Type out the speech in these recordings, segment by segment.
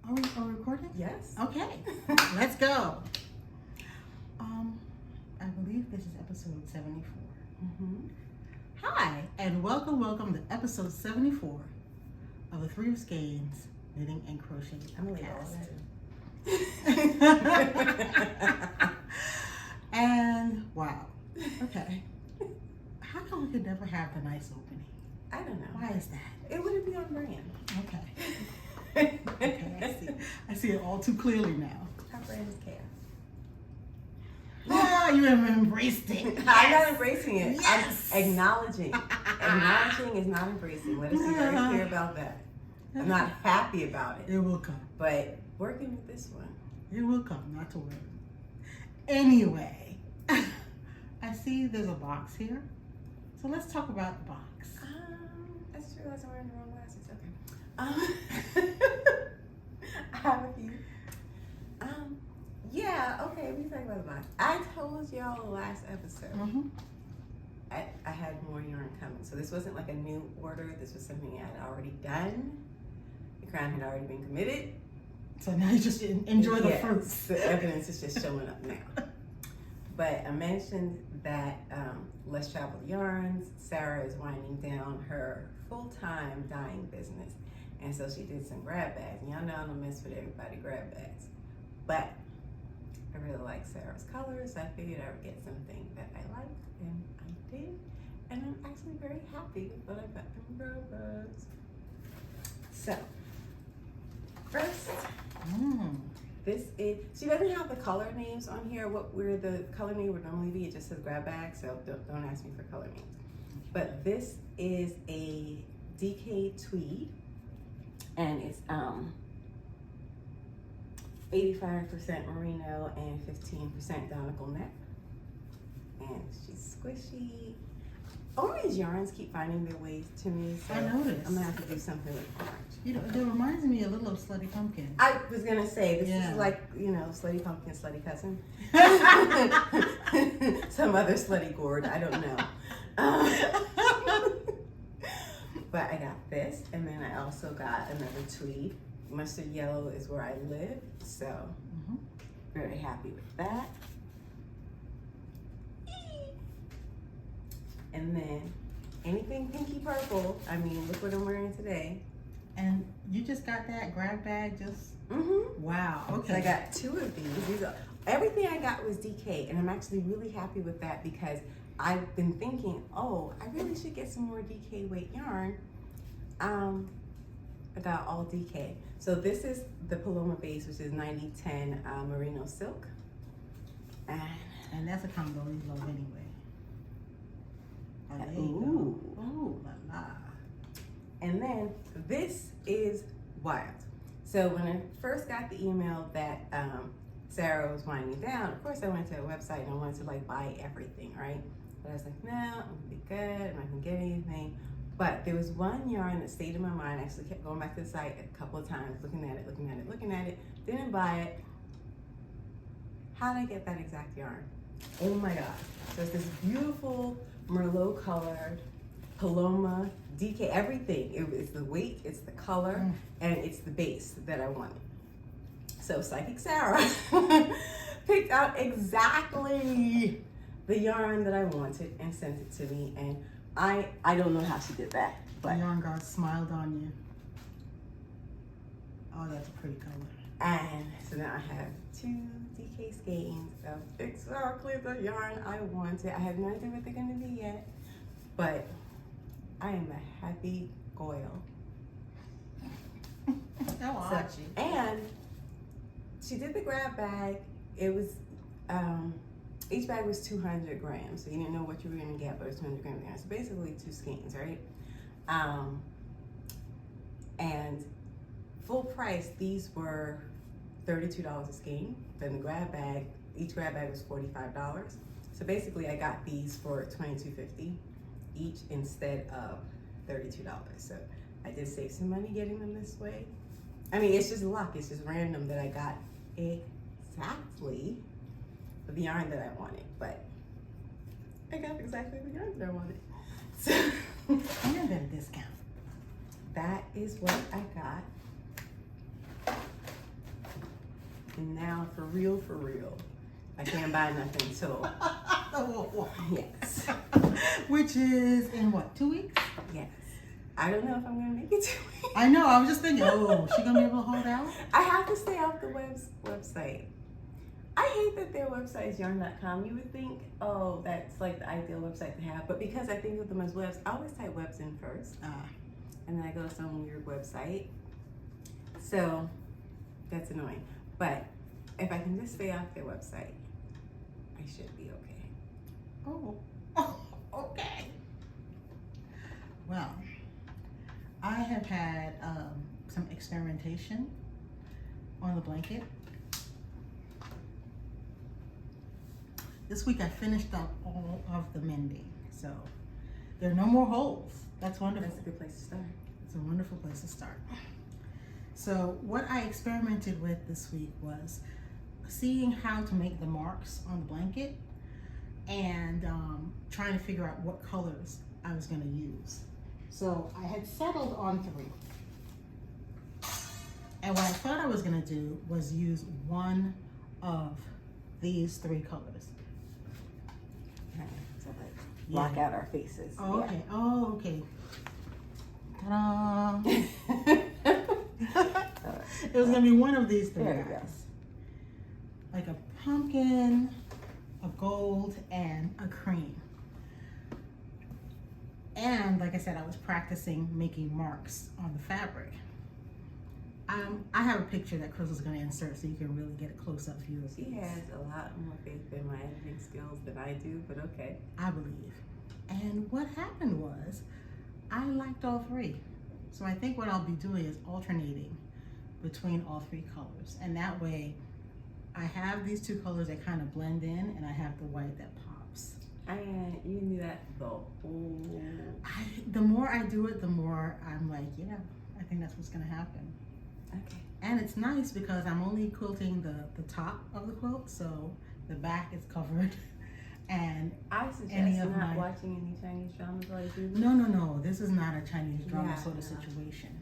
Are we recording? Yes. Okay, let's go. I believe this is episode 74. Hi, and welcome to episode 74 of the Three of Skeins Knitting and Crochet podcast. And wow, okay. How come we could never have the nice opening? I don't know. Why is that? It wouldn't be on brand. Okay. Okay, I see it all too clearly now. Our brand is chaos. Ah, you have embraced it. Yes. I'm not embracing it. Yes. I'm acknowledging. Acknowledging is not embracing. Let us be very clear about that. I'm not happy about it. It will come. But working with this one. It will come, not to worry. Anyway, I see there's a box here. So let's talk about the box. I just realized I'm wearing the wrong glasses. Okay. I have a few. Yeah, okay, we can talk about the box. I told y'all last episode I had more yarn coming. So this wasn't like a new order. This was something I had already done. The crown had already been committed. So now you just enjoy the fruits. The evidence is just showing up now. But I mentioned that Less Traveled Yarns, Sarah is winding down her full-time dyeing business. And so she did some grab bags. And y'all know I don't mess with everybody grab bags. But I really like Sarah's colors. I figured I would get something that I liked, and I did. And I'm actually very happy with what I got from grab bags. So, first, this is, she doesn't have the color names on here. Where the color name would normally be, it just says grab bag, so don't ask me for color names. But this is a DK Tweed, and it's 85% merino and 15% donegal neck. And she's squishy. All these yarns keep finding their ways to me, so I noticed. I'm gonna have to do something with orange. You know, it reminds me a little of Slutty Pumpkin. I was gonna say, this is like, you know, Slutty Pumpkin, Slutty Cousin. Some other slutty gourd, I don't know. But I got this, and then I also got another tweed. Mustard yellow is where I live, so very happy with that. And then anything pinky purple, I mean, look what I'm wearing today. And you just got that grab bag just, wow, okay. So I got two of these. Everything I got was DK, and I'm actually really happy with that because I've been thinking, oh, I really should get some more DK weight yarn. I got all DK. So this is the Paloma base, which is 90-10 merino silk. And that's a combo we love anyway. Oh, there you Ooh. go. Oh, la la. And then this is wild. So when I first got the email that Sarah was winding down, of course I went to her website and I wanted to like buy everything, right? But I was like, no, I'm gonna be good, I'm not gonna get anything. But there was one yarn that stayed in my mind. I actually kept going back to the site a couple of times, looking at it, didn't buy it. How did I get that exact yarn? Oh my God. So it's this beautiful Merlot colored Paloma DK, everything. It's the weight, it's the color, and it's the base that I wanted. So Psychic Sarah picked out exactly the yarn that I wanted and sent it to me. And I don't know how she did that, but the yarn god smiled on you. Oh, that's a pretty color. And so now I have two DK skeins of exactly the yarn I wanted. I have no idea what they're gonna be yet, but I am a happy goyle. And she did the grab bag. It was, each bag was 200 grams, so you didn't know what you were gonna get, but it was 200 grams. So basically 2 skeins, right? And full price, these were $32 a skein. Then the grab bag, each grab bag was $45. So basically I got these for $22.50 each instead of $32. So I did save some money getting them this way. I mean, it's just luck, it's just random that I got exactly the yarn that I wanted, but I got exactly the yarn that I wanted. So I'm gonna get a discount. That is what I got. And now, for real, I can't buy nothing till, yes. Which is in what, 2 weeks? Yes. I don't know if I'm going to make it 2 weeks. I know, I was just thinking, oh, is she going to be able to hold out? I have to stay off the website. I hate that their website is yarn.com. You would think, oh, that's like the ideal website to have. But because I think of them as webs, I always type webs in first. And then I go to some weird website. So that's annoying. But if I can just stay off their website, I should be okay. Oh, okay. Well, I have had some experimentation on the blanket. This week I finished up all of the mending, so there are no more holes. That's wonderful. That's a good place to start. It's a wonderful place to start. So what I experimented with this week was seeing how to make the marks on the blanket and trying to figure out what colors I was going to use. So I had settled on 3. And what I thought I was going to do was use one of these 3 colors. So like block out our faces. Oh, okay. Oh, okay. Ta-da! It was gonna be one of these 3 guys. Like a pumpkin, a gold, and a cream. And like I said, I was practicing making marks on the fabric. I have a picture that Cryss is going to insert so you can really get a close-up view of these. She has a lot more faith in my editing skills than I do, but okay. I believe. And what happened was, I liked all 3. So I think what I'll be doing is alternating between all 3 colors. And that way, I have these 2 colors that kind of blend in, and I have the white that pops. You knew that the whole... The more I do it, the more I'm like, yeah, I think that's what's going to happen. Okay. And it's nice because I'm only quilting the top of the quilt, so the back is covered. And I suggest not watching any Chinese dramas while you do this. No. This is not a Chinese drama sort of situation.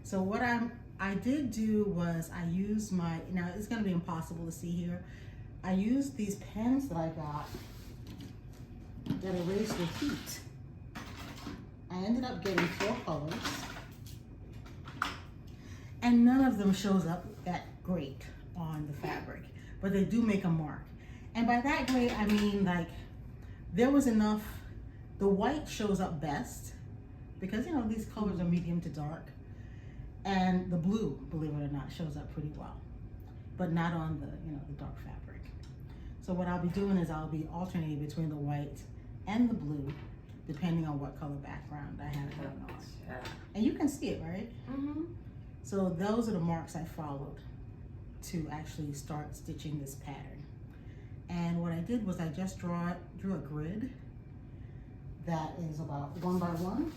So what I did do was I used my, now it's going to be impossible to see here. I used these pens that I got that erase the heat. I ended up getting 4 colors. And none of them shows up that great on the fabric, but they do make a mark. And by that great, I mean like there was enough, the white shows up best because, you know, these colors are medium to dark. And the blue, believe it or not, shows up pretty well, but not on the, you know, the dark fabric. So what I'll be doing is I'll be alternating between the white and the blue, depending on what color background I have going on. And you can see it, right? Mm-hmm. So those are the marks I followed to actually start stitching this pattern. And what I did was I just drew a grid that is about 1 by 1.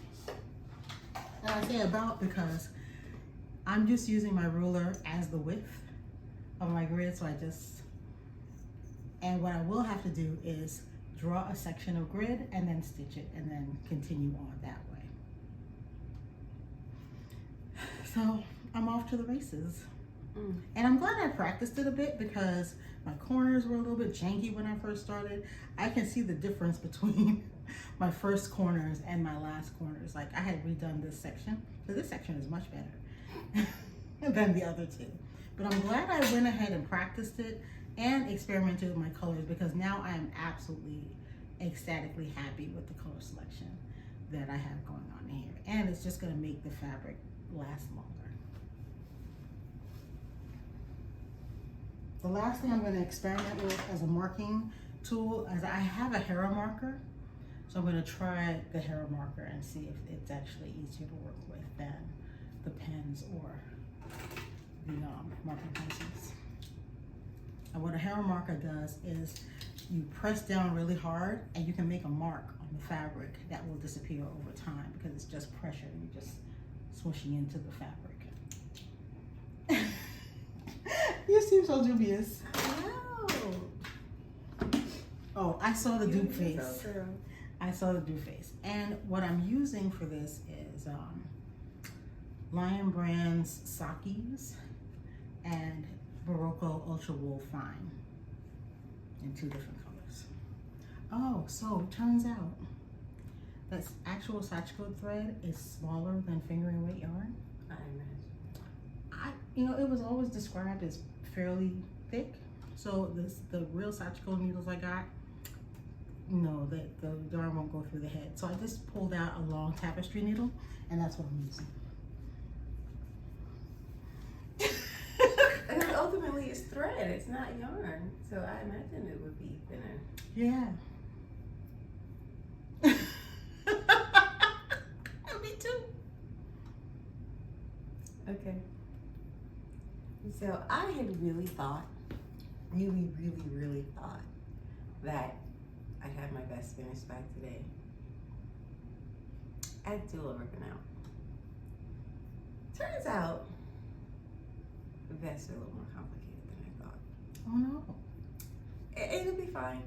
And I say about because I'm just using my ruler as the width of my grid. So and what I will have to do is draw a section of grid and then stitch it and then continue on that way. So I'm off to the races. And I'm glad I practiced it a bit because my corners were a little bit janky when I first started. I can see the difference between my first corners and my last corners. Like I had redone this section, so this section is much better than the other 2. But I'm glad I went ahead and practiced it and experimented with my colors because now I am absolutely ecstatically happy with the color selection that I have going on here. And it's just gonna make the fabric last longer. The last thing I'm going to experiment with as a marking tool is I have a hero marker. So I'm going to try the hero marker and see if it's actually easier to work with than the pens or the marking pencils. And what a hero marker does is you press down really hard and you can make a mark on the fabric that will disappear over time because it's just pressure and you're just swooshing into the fabric. You seem so dubious. Oh, I saw the dupe face. I saw the dupe face. And what I'm using for this is Lion Brand's Skeins. And Barocco Ultra Wool Fine in 2 different colors. Oh, so it turns out that actual sashiko thread is smaller than fingering weight yarn. I imagine. It was always described as fairly thick. So the real sashiko needles I got, no, the yarn won't go through the head. So I just pulled out a long tapestry needle, and that's what I'm using. And ultimately, it's thread. It's not yarn. So I imagine it would be thinner. Yeah. Me too. Okay. So I had really thought, really thought that I'd have my vest finished by today. I'd do a little ripping out. Turns out, the vests are a little more complicated than I thought. Oh no. It'll be fine.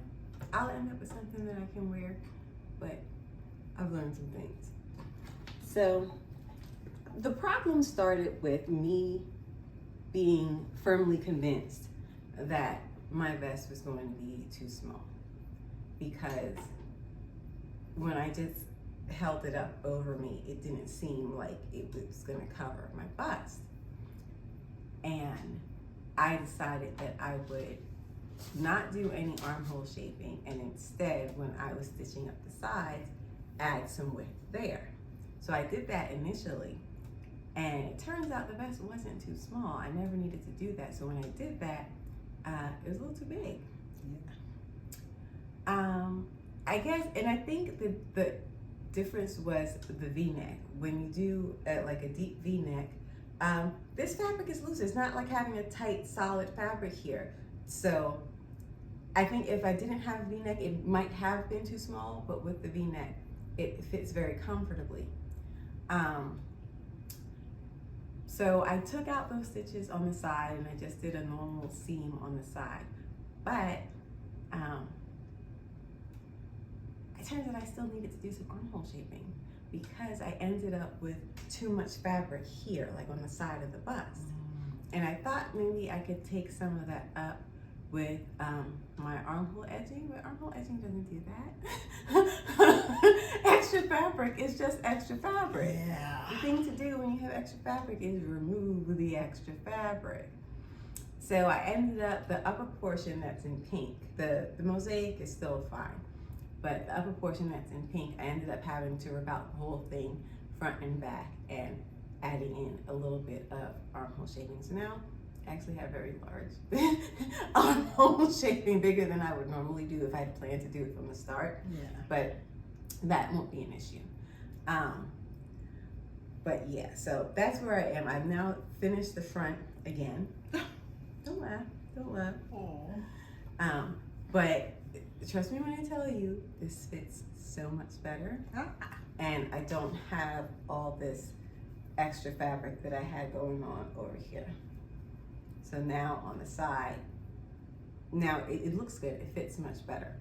I'll end up with something that I can wear, but I've learned some things. So the problem started with me being firmly convinced that my vest was going to be too small, because when I just held it up over me, it didn't seem like it was going to cover my bust. And I decided that I would not do any armhole shaping, and instead, when I was stitching up the sides, add some width there. So I did that initially, and it turns out the vest wasn't too small. I never needed to do that. So when I did that, it was a little too big. Yeah. I guess, and I think the difference was the V-neck. When you do like a deep V-neck, this fabric is loose. It's not like having a tight, solid fabric here. So I think if I didn't have a V-neck, it might have been too small, but with the V-neck, it fits very comfortably. So I took out those stitches on the side, and I just did a normal seam on the side. But it turns out I still needed to do some armhole shaping, because I ended up with too much fabric here, like on the side of the bust. And I thought maybe I could take some of that up with my armhole edging, but armhole edging doesn't do that. Extra fabric is just extra fabric. Yeah. The thing to do when you have extra fabric is remove the extra fabric. So I ended up, the upper portion that's in pink, the mosaic is still fine, but the upper portion that's in pink, I ended up having to rip out the whole thing, front and back, and adding in a little bit of armhole shaping. So now I actually have very large armhole shaping, bigger than I would normally do if I had planned to do it from the start. Yeah. But that won't be an issue. But yeah, so that's where I am. I've now finished the front again. Don't laugh, don't laugh. Aww. But trust me when I tell you, this fits so much better. And I don't have all this extra fabric that I had going on over here. So now on the side, now it looks good, it fits much better.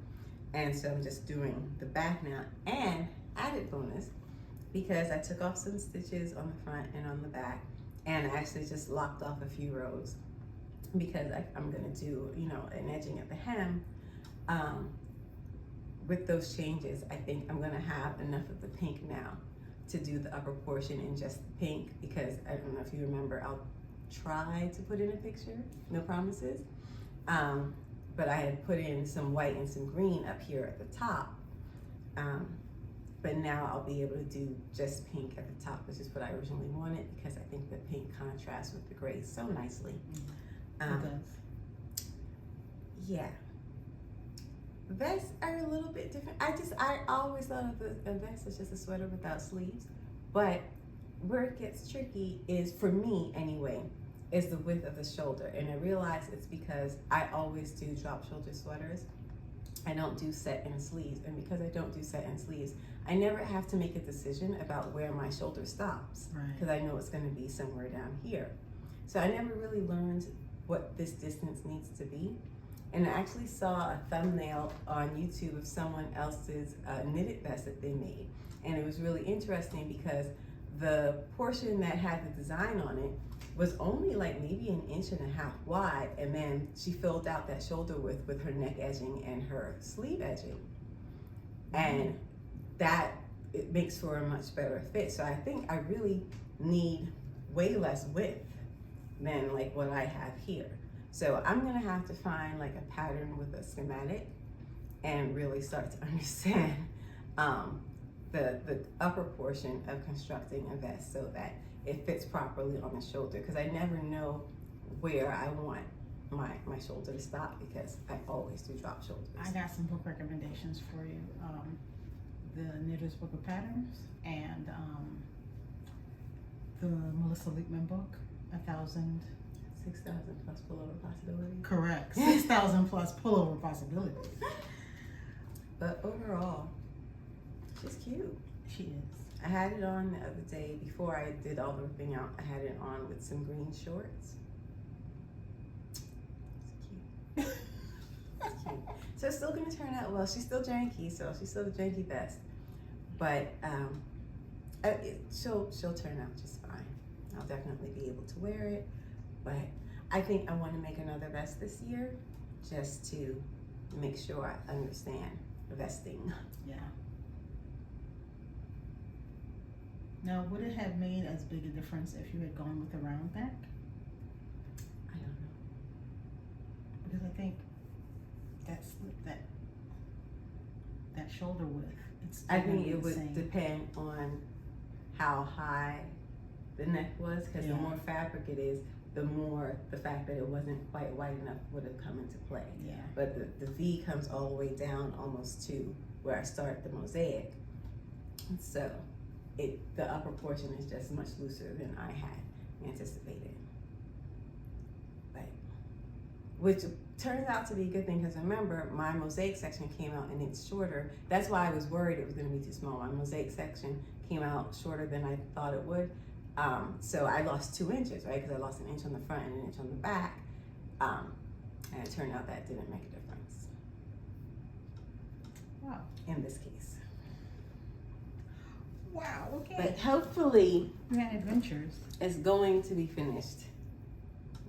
And so I'm just doing the back now, and added bonus, because I took off some stitches on the front and on the back, and I actually just locked off a few rows, because I'm gonna do, an edging at the hem. With those changes, I think I'm gonna have enough of the pink now to do the upper portion in just the pink, because I don't know if you remember, I'll try to put in a picture, no promises. But I had put in some white and some green up here at the top. But now I'll be able to do just pink at the top, which is what I originally wanted, because I think the pink contrasts with the gray so nicely. It does. Yeah. Vests are a little bit different. I always thought of a vest as just a sweater without sleeves, but where it gets tricky is, for me anyway, is the width of the shoulder. And I realize it's because I always do drop shoulder sweaters. I don't do set in sleeves, and because I don't do set in sleeves, I never have to make a decision about where my shoulder stops, because I know it's going to be somewhere down here. So I never really learned what this distance needs to be. And I actually saw a thumbnail on YouTube of someone else's knitted vest that they made. And it was really interesting, because the portion that had the design on it was only like maybe 1.5 inches wide, and then she filled out that shoulder width with her neck edging and her sleeve edging, and that it makes for a much better fit. So I think I really need way less width than like what I have here. So I'm gonna have to find like a pattern with a schematic and really start to understand the upper portion of constructing a vest so that it fits properly on the shoulder, because I never know where I want my shoulder to stop, because I always do drop shoulders. I got some book recommendations for you. The Knitter's Book of Patterns and the Melissa Leakman book, 6,000 plus pullover possibilities. Correct. 6,000 plus pullover possibilities. But overall, she's cute. She is. I had it on the other day before I did all the ripping out. I had it on with some green shorts. It's cute. It's cute. So it's still gonna turn out well. She's still janky, so she's still a janky vest. But she'll turn out just fine. I'll definitely be able to wear it. But I think I want to make another vest this year, just to make sure I understand vesting. Yeah. Now, would it have made as big a difference if you had gone with a round back? I don't know. Because I think that shoulder width. I think it would depend on how high the neck was, because the more fabric it is, the more the fact that it wasn't quite wide enough would have come into play. Yeah. But the V comes all the way down almost to where I start the mosaic. So the upper portion is just much looser than I had anticipated. But, which turns out to be a good thing, because remember, my mosaic section came out and it's shorter. That's why I was worried it was gonna be too small. My mosaic section came out shorter than I thought it would. So I lost 2 inches, right? Because I lost 1 inch on the front and 1 inch on the back. And it turned out that didn't make a difference. Wow. In this case. Wow, okay. But hopefully, we had adventures. It's going to be finished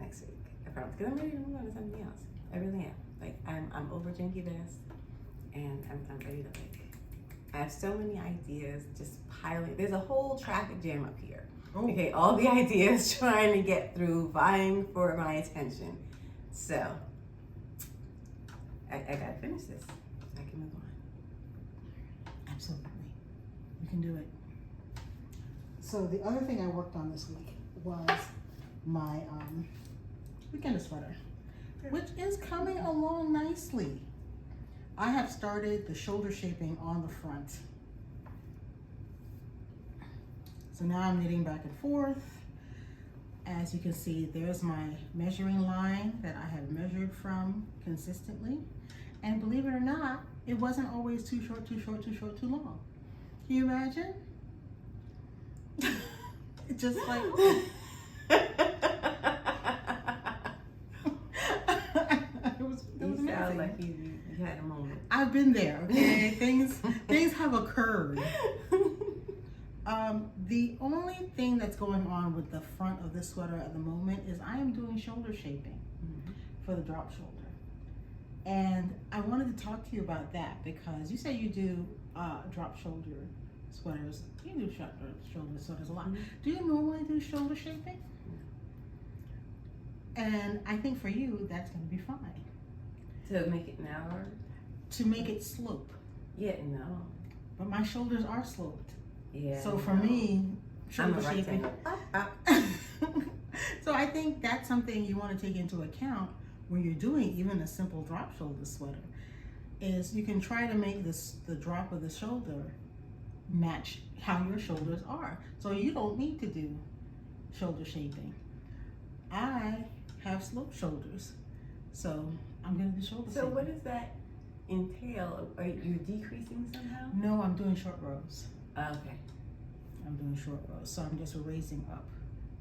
next week. I promise. Because I'm ready to move on to something else. I really am. Like, I'm over janky vest, and I'm ready to, like, I have so many ideas just piling. There's a whole traffic jam up here. Oh. Okay, all the ideas trying to get through, vying for my attention. So, I gotta finish this. I can move on. Absolutely. You can do it. So the other thing I worked on this week was my weekend sweater, which is coming along nicely. I have started the shoulder shaping on the front. So now I'm knitting back and forth. As you can see, there's my measuring line that I have measured from consistently. And believe it or not, it wasn't always too short, too short, too short, too long. Can you imagine? It's just like... it was amazing. Sound like you had a moment. I've been there, okay? things have occurred. The only thing that's going on with the front of this sweater at the moment is I am doing shoulder shaping for the drop shoulder. And I wanted to talk to you about that, because you say you do drop shoulder sweaters. You do shoulder sweaters a lot. Do you normally do shoulder shaping? And I think for you, that's going to be fine. To make it narrower? To make it slope. Yeah, no. But my shoulders are sloped. Yeah. So for me, I'm a shoulder shaping. So I think that's something you want to take into account when you're doing even a simple drop shoulder sweater, is you can try to make the drop of the shoulder match how your shoulders are. So you don't need to do shoulder shaping. I have sloped shoulders, so I'm gonna do shoulder shaping. So what does that entail? Are you decreasing somehow? No, I'm doing short rows. Okay. I'm doing short rows, so I'm just raising up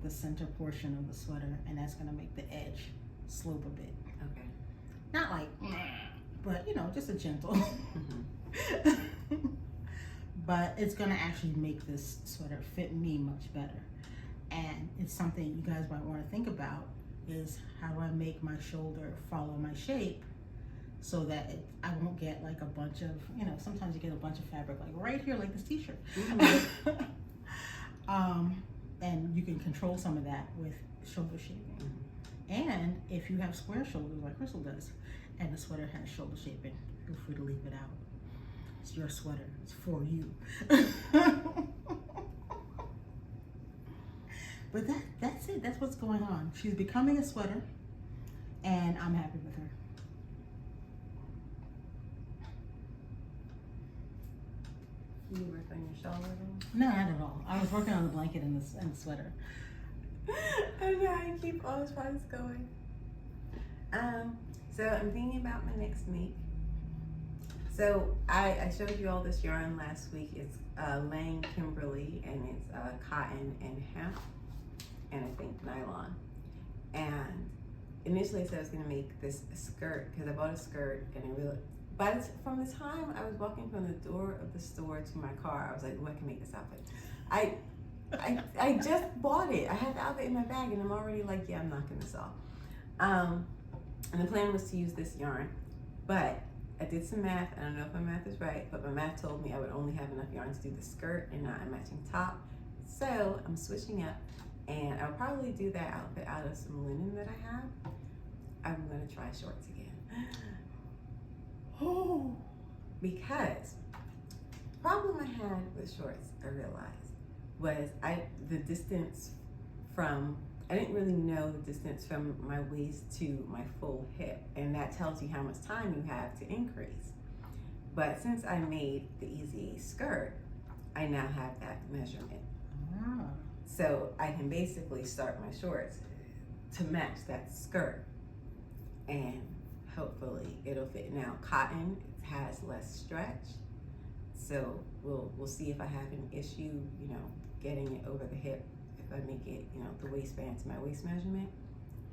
the center portion of the sweater, and that's gonna make the edge slope a bit. Okay. Not like, but you know, just a gentle. But it's gonna actually make this sweater fit me much better. And it's something you guys might want to think about is how do I make my shoulder follow my shape so that I won't get like a bunch of, sometimes you get a bunch of fabric like right here, like this t-shirt. And you can control some of that with shoulder shaping. And if you have square shoulders like Crystal does, and the sweater has shoulder shaping, feel free to leave it out. It's your sweater, it's for you. But that's it, that's what's going on. She's becoming a sweater, and I'm happy with her. You work on your shawl at all? No, not at all. I was working on the blanket and the sweater. I know how you keep all those projects going. So I'm thinking about my next make. So I showed you all this yarn last week. It's Lang Kimberly, and it's cotton and hemp, and I think nylon. And initially I said I was gonna make this skirt because I bought a skirt, and I realized from the time I was walking from the door of the store to my car, I was like, oh, I can make this outfit. I just bought it. I had the outfit in my bag, and I'm already like, yeah, I'm knocking this off. And the plan was to use this yarn, but I did some math. I don't know if my math is right, but my math told me I would only have enough yarn to do the skirt and not a matching top. So I'm switching up, and I'll probably do that outfit out of some linen that I have. I'm gonna try shorts again. Oh, because the problem I had with shorts, I realized, was the distance from, I didn't really know the distance from my waist to my full hip, and that tells you how much time you have to increase. But since I made the Easy skirt, I now have that measurement. Ah. So I can basically start my shorts to match that skirt, and hopefully it'll fit. Now cotton has less stretch, so we'll see if I have an issue, getting it over the hip. If I make it, the waistband to my waist measurement,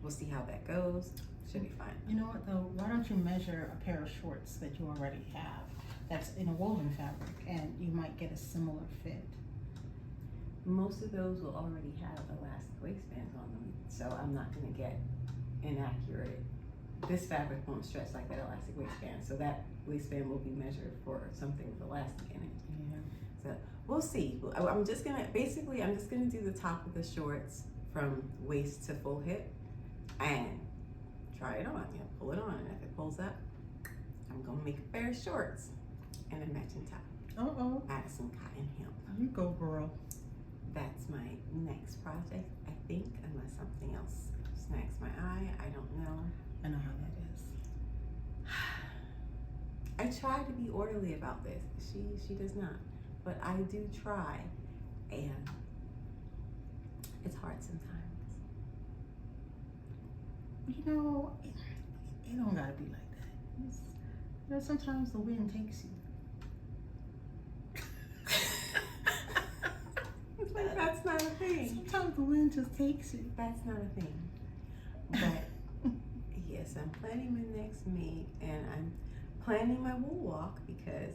we'll see how that goes. Should be fine. You know what though? Why don't you measure a pair of shorts that you already have that's in a woven fabric, and you might get a similar fit. Most of those will already have elastic waistbands on them, so I'm not gonna get inaccurate. This fabric won't stretch like that elastic waistband, so that waistband will be measured for something with elastic in it. Yeah. So we'll see. I'm just gonna do the top of the shorts from waist to full hip and try it on. Pull it on, and if it pulls up, I'm gonna make a pair of shorts and a matching top. Add some cotton hemp. You go, girl. That's my next project, I think, unless something else snags my eye. I don't know. I know how that is. I try to be orderly about this. She does not, but I do try, and it's hard sometimes. It don't gotta be like that. Sometimes the wind takes you. It's like, that's not a thing. Sometimes the wind just takes you. That's not a thing. But yes, I'm planning my next make, and I'm planning my wool walk because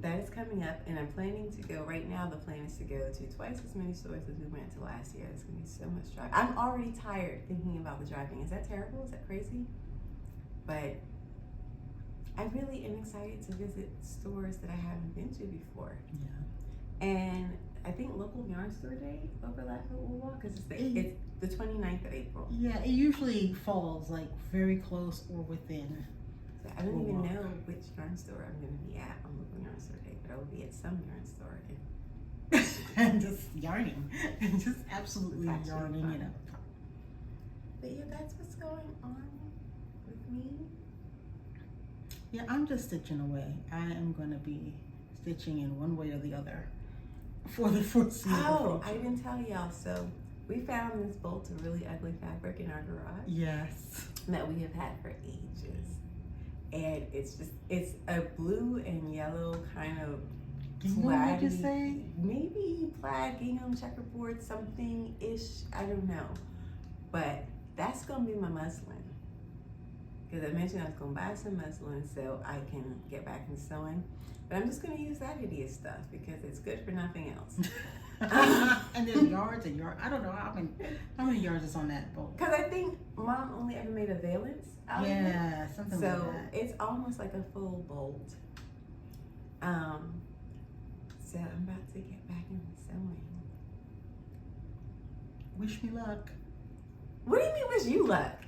that is coming up, and I'm planning to go, right now the plan is to go to twice as many stores as we went to last year. It's gonna be so much driving. I'm already tired thinking about the driving. Is that terrible? Is that crazy? But I really am excited to visit stores that I haven't been to before. Yeah. And I think local yarn store day overlap with wool walk because it's the 29th of April. Yeah, it usually falls like very close or within. So I don't even know which yarn store I'm going to be at on local yarn store day, but I will be at some yarn store. And just yarning. And just absolutely yarning it up. But yeah, that's what's going on with me. Yeah, I'm just stitching away. I am going to be stitching in one way or the other for the foreseeable future. Oh, I didn't tell y'all. So we found this bolt of really ugly fabric in our garage. Yes. That we have had for ages. And it's a blue and yellow kind of plaid. Would you say? Maybe plaid, gingham, checkerboard, something-ish. I don't know. But that's going to be my muslin. Because I mentioned I was going to buy some muslin so I can get back in sewing. But I'm just going to use that hideous stuff because it's good for nothing else. And there's yards and yards. I don't know how many yards is on that boat. Because I think Mom only ever made a valance out of it. Yeah, something like that. So it's almost like a full bolt. So I'm about to get back into sewing. Wish me luck. What do you mean wish you luck?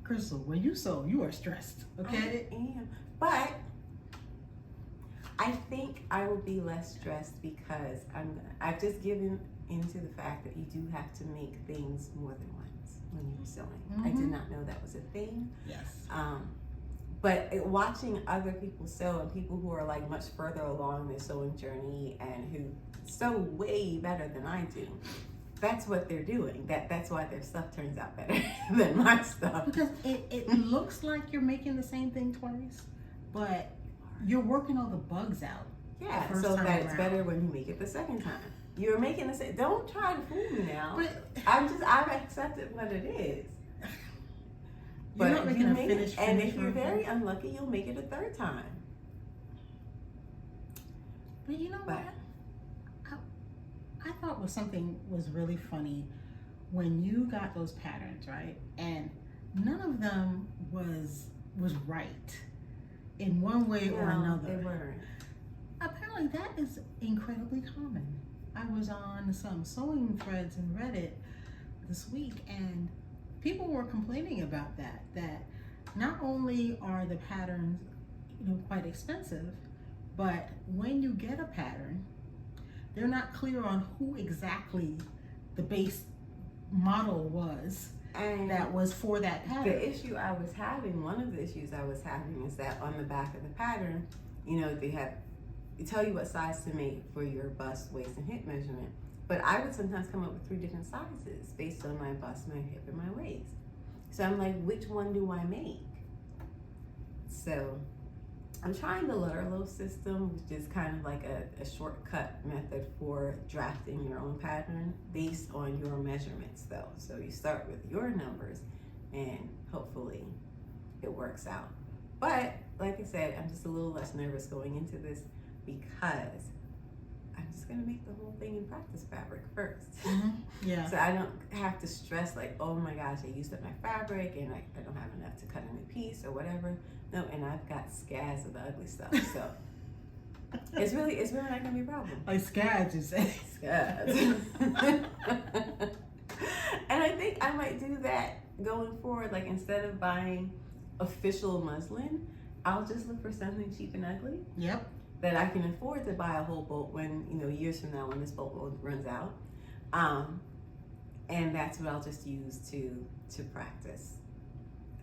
Crystal, when you sew, you are stressed, okay? I am. But I think I will be less stressed because I've just given into the fact that you do have to make things more than once when you're sewing. I did not know that was a thing. Yes. But watching other people sew and people who are like much further along their sewing journey and who sew way better than I do, that's what they're doing. That's why their stuff turns out better than my stuff. Because it looks like you're making the same thing twice, but you're working all the bugs out. Yeah, so that it's better when you make it the second time. You're making the same. Don't try to fool me now. But I've accepted what it is. You're not making a finish. And if you're very unlucky, you'll make it a third time. But you know what? I thought was really funny when you got those patterns, right? And none of them was right in one way or another. They weren't. Apparently that is incredibly common. I was on some sewing threads in Reddit this week and people were complaining about that not only are the patterns, quite expensive, but when you get a pattern, they're not clear on who exactly the base model was and that was for that pattern. The issue I was having, one of the issues I was having is that on the back of the pattern, they tell you what size to make for your bust, waist, and hip measurement. But I would sometimes come up with 3 different sizes based on my bust, my hip, and my waist. So I'm like, which one do I make? So I'm trying the Lutterlow system, which is kind of like a shortcut method for drafting your own pattern based on your measurements though. So you start with your numbers and hopefully it works out. But like I said, I'm just a little less nervous going into this because I'm just gonna make the whole thing in practice fabric first. Yeah. So I don't have to stress like, oh my gosh, I used up my fabric and I don't have enough to cut a new piece or whatever. No, and I've got scads of the ugly stuff. So it's really not gonna be a problem. Like scads, you say. Scads. And I think I might do that going forward. Like instead of buying official muslin, I'll just look for something cheap and ugly. Yep. That I can afford to buy a whole bolt when, years from now when this bolt runs out. And that's what I'll just use to practice.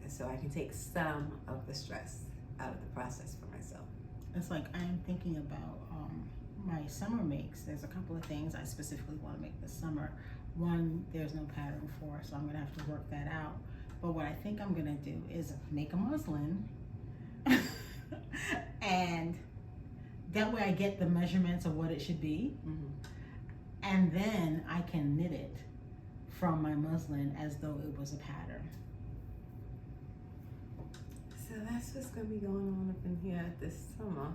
So I can take some of the stress out of the process for myself. It's like I'm thinking about my summer makes. There's a couple of things I specifically want to make this summer. One, there's no pattern for, so I'm gonna have to work that out. But what I think I'm gonna do is make a muslin and that way I get the measurements of what it should be. And then I can knit it from my muslin as though it was a pattern. So that's what's gonna be going on up in here this summer.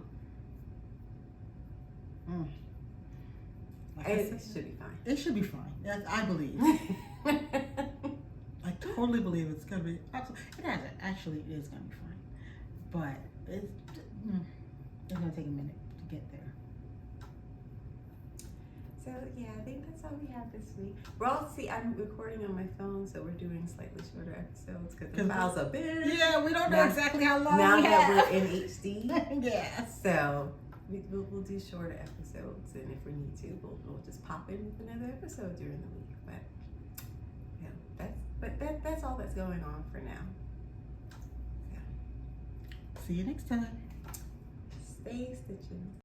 Like It should be fine. It should be fine. I believe. I totally believe it's gonna be. Actually, it is gonna be fine. But it's gonna take a minute to get there. So yeah, I think that's all we have this week. I'm recording on my phone, so we're doing slightly shorter episodes because the files are big. Yeah, we don't know exactly how long now we that have. we're in HD. Yes. So we'll do shorter episodes, and if we need to, we'll just pop in with another episode during the week. But yeah, that's all that's going on for now. See you next time. Stay stitching.